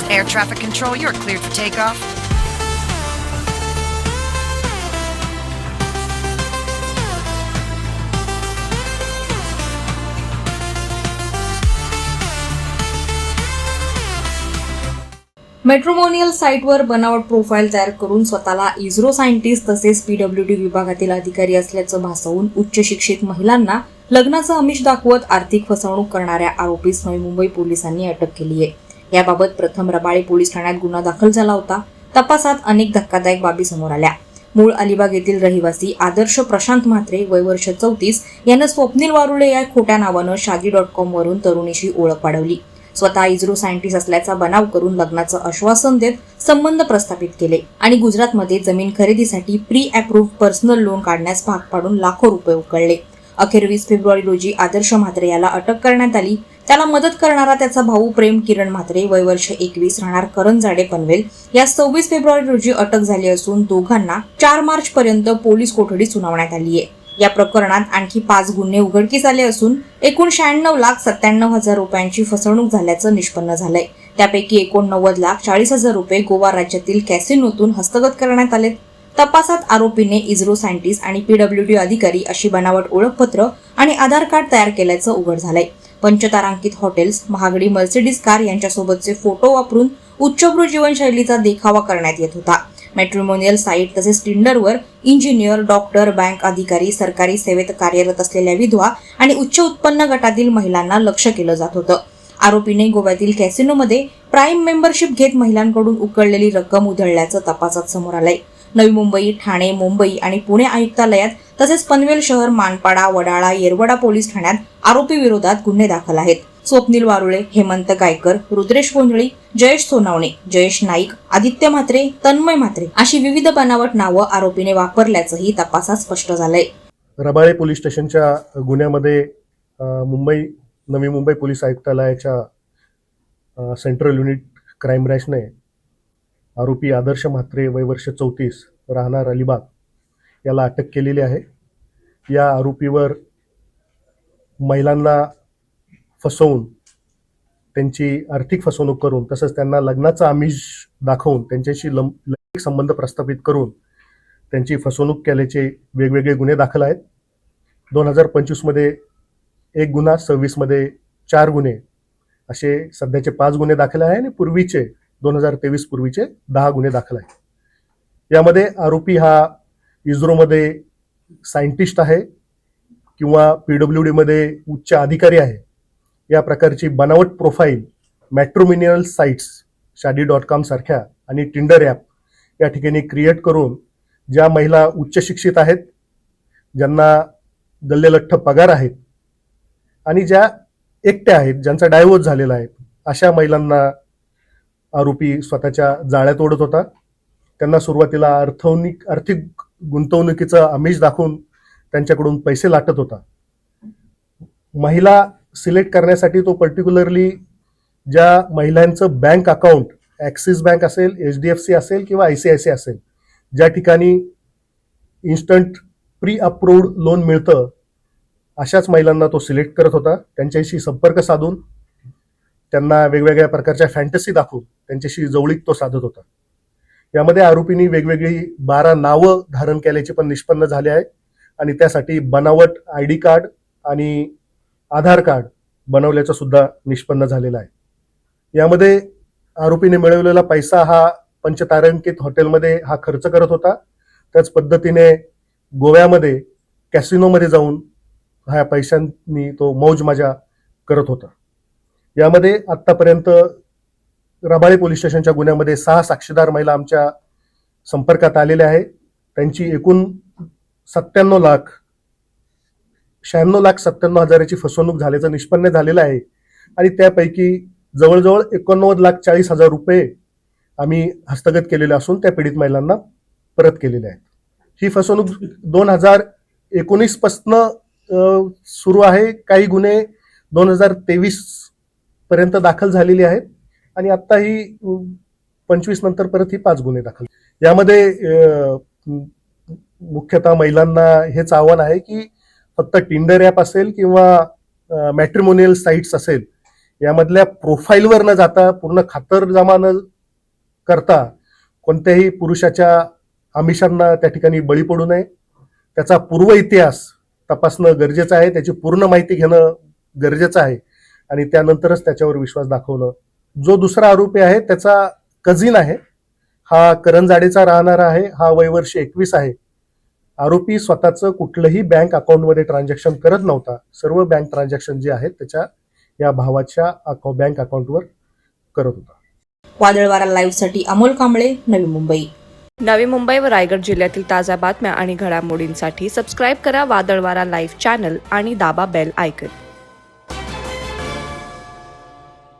Air traffic control, you're cleared for takeoff. Matrimonial साईटवर बनावट profile तयार करून स्वतःला इस्रो सायंटिस्ट तसेच पीडब्ल्यूडी विभागातील अधिकारी असल्याचं भासवून उच्च शिक्षित महिलांना लग्नाचं आमिष दाखवत आर्थिक फसवणूक करणाऱ्या आरोपीस नवी मुंबई पोलिसांनी अटक केली आहे। याबाबत प्रथम रबाळे पोलीस ठाण्यात गुन्हा दाखल झाला होता। तपासात अनेक धक्कादायक बाबी समोर आल्या। मूळ अलिबाग येथील रहिवासी आदर्श प्रशांत म्हात्रे वय वर्ष 34 यानं स्वप्नील वारुळे या खोट्या नावानं शादी.com वरून तरुणीशी ओळख वाढवली। स्वतः इस्रो सायंटिस्ट असल्याचा बनाव करून लग्नाचं आश्वासन देत संबंध प्रस्थापित केले आणि गुजरातमध्ये जमीन खरेदीसाठी प्री अप्रूव्ह पर्सनल लोन काढण्यास भाग पाडून लाखो रुपये उकळले। अखेर 20 फेब्रुवारी रोजी आदर्श म्हात्रे याला अटक करण्यात आली। त्याला मदत करणारा त्याचा भाऊ प्रेम किरण म्हात्रे वय वर्ष 21 राहणार करंजाडे पनवेल या 26 फेब्रुवारी रोजी अटक झाली असून दोघांना 4 मार्च पर्यंत पोलीस कोठडी सुनावण्यात आली आहे। या प्रकरणात आणखी 5 गुन्हे उघडकीस आले असून एकूण 96,97,000 रुपयांची फसवणूक झाल्याचं निष्पन्न झालंय। त्यापैकी 89,40,000 रुपये गोवा राज्यातील कॅसिनोतून हस्तगत करण्यात आले। तपासात आरोपीने इस्रो सायंटिस्ट आणि पीडब्ल्यूडी अधिकारी अशी बनावट ओळखपत्र आणि आधार कार्ड तयार केल्याचं उघड झालंय। पंचतारांकित हॉटेल्स, महागडी मर्सिडीज कार यांच्यासोबतचे फोटो वापरून उच्चभ्रू जीवनशैलीचा देखावा करण्यात येत होता। मॅट्रिमोनियल साईट तसेच टिंडरवर इंजिनियर, डॉक्टर, बँक अधिकारी, सरकारी सेवेत कार्यरत असलेल्या विधवा आणि उच्च उत्पन्न गटातील महिलांना लक्ष्य केलं जात होतं। आरोपीने गोव्यातील कॅसिनोमध्ये प्राईम मेंबरशिप घेत महिलांकडून उकळलेली रक्कम उधळल्याचं तपासात समोर आलंय। नवी मुंबई, ठाणे, मुंबई आणि पुणे आयुक्तालयात तसेच पनवेल शहर, मानपाडा, वडाळा, येरवडा पोलीस ठाण्यात आरोपी विरोधात गुन्हे दाखल आहेत। स्वप्नील वारुळे, हेमंत गायकर, रुद्रेश गोंधळी, जयेश सोनावणे, जयेश नाईक, आदित्य म्हात्रे, तन्मय म्हात्रे अशी विविध बनावट नावं आरोपीने वापरल्याचंही तपासात स्पष्ट झालंय। रबाळे पोलीस स्टेशनच्या गुन्ह्यामध्ये नवी मुंबई पोलीस आयुक्तालयाच्या सेंट्रल युनिट क्राईम ब्रँचने आरोपी आदर्श म्हात्रे वय वर्ष 34 राहणार अलिबाग याला अटक केलेली आहे। या आरोपीवर महिलांना फसवून त्यांची आर्थिक फसवणूक करून तसंच त्यांना लग्नाचा आमिष दाखवून त्यांच्याशी लैंगिक संबंध प्रस्थापित करून त्यांची फसवणूक केल्याचे वेगवेगळे गुन्हे दाखल आहेत। 2025 मध्ये 1 गुन्हा, 26 मध्ये 4 गुन्हे असे सध्याचे 5 गुन्हे दाखल आहे आणि पूर्वीचे 2023 पूर्वीचे 10 गुन्हे दाखल आहेत। यामध्ये आरोपी हा इस्रोमध्ये सायंटिस्ट आहे किंवा पीडब्ल्यूडी मध्ये उच्च अधिकारी आहे। या प्रकारची बनावट प्रोफाईल मॅट्रिमोनियल साइट्स, शादी.com सारख्या आणि टिंडर ॲप या ठिकाणी क्रिएट करून ज्या महिला उच्च शिक्षित आहेत, ज्यांना गल्लेलठ्ठ पगार आहेत आणि ज्या एकट्या आहेत, ज्यांचा डायव्होर्स झालेला आहे, अशा महिलांना आरोपी स्वतःच्या जाळ्यात ओढत होता। त्यांना सुरुवातीला आर्थिक गुंतवणुकीचं आमिष दाखवून त्यांच्याकडून पैसे लाटत होता। महिला सिलेक्ट करण्यासाठी तो पर्टिक्युलरली ज्या महिलांचं बँक अकाउंट ॲक्सिस बँक असेल, HDFC असेल किंवा ICICI असेल, ज्या ठिकाणी इन्स्टंट प्री अप्रूव्ड लोन मिळतं, अशाच महिलांना तो सिलेक्ट करत होता। त्यांच्याशी संपर्क साधून त्यांना वेगवेगळ्या प्रकारच्या फॅन्टसी दाखवून त्यांच्याशी जवळीक तो साधत होता। यामध्ये आरोपींनी वेगवेगळी 12 नावं धारण केल्याचे पण निष्पन्न झाले आहे आणि त्यासाठी बनावट ID कार्ड आणि आधार कार्ड बनवल्याचं सुद्धा निष्पन्न झालेलं आहे। यामध्ये आरोपीने मिळवलेला पैसा हा पंचतारांकित हॉटेलमध्ये हा खर्च करत होता। त्याच पद्धतीने गोव्यामध्ये कॅसिनोमध्ये जाऊन ह्या पैशांनी तो मौज मजा करत होता। यामध्ये आतापर्यंत रबाळे पोलीस स्टेशनच्या गुन्ह्यामध्ये 6 साक्षीदार महिला आमच्या संपर्कात आलेल्या आहेत। त्यांची एकूण 96,97,000ची फसवणूक झाल्याचं निष्पन्न झालेलं आहे आणि त्यापैकी जवळजवळ 89,40,000 रुपये आम्ही हस्तगत केलेले असून त्या पीडित महिलांना परत केलेले आहेत। ही फसवणूक 2019 पासून सुरू आहे। काही गुन्हे 2023 पर्यंत दाखल झालेली आहेत आणि आता ही 25 नंतर परत ही 5 गुन्हे दाखल। यामध्ये मुख्यतः महिलांना हेच आव्हान आहे की फक्त टिंडर ॲप असेल किंवा मॅट्रिमोनियल साइट्स असेल, यामधल्या प्रोफाईलवर न जाता, पूर्ण खातरजमा न करता कोणत्याही पुरुषाच्या आमिषांना त्या ठिकाणी बळी पडू नये. त्याचा पूर्व इतिहास तपासणं गरजेचं आहे, त्याची पूर्ण माहिती घेणं गरजेचं आहे आणि त्यानंतरच त्याच्यावर विश्वास दाखवणं. जो दुसरा आरोपी आहे त्याचा कझिन आहे, हा करंजाडेचा राहणारा आहे, हा वयवर्ष 21 आहे. आरोपी स्वतःचं कुठलंही बँक अकाउंटमध्ये ट्रान्झॅक्शन करत नव्हता. सर्व बँक ट्रान्झॅक्शन जे आहेत त्याच्या या भावाच्या बँक अकाउंटवर करत होता. वादळ वारा लाईव्हसाठी अमोल कांबळे, नवी मुंबई. नवी मुंबई व रायगड जिल्ह्यातील ताज्या बातम्या आणि घडामोडींसाठी सबस्क्राईब करा वादळ वारा लाईव्ह चॅनल आणि दाबा बेल आयकन.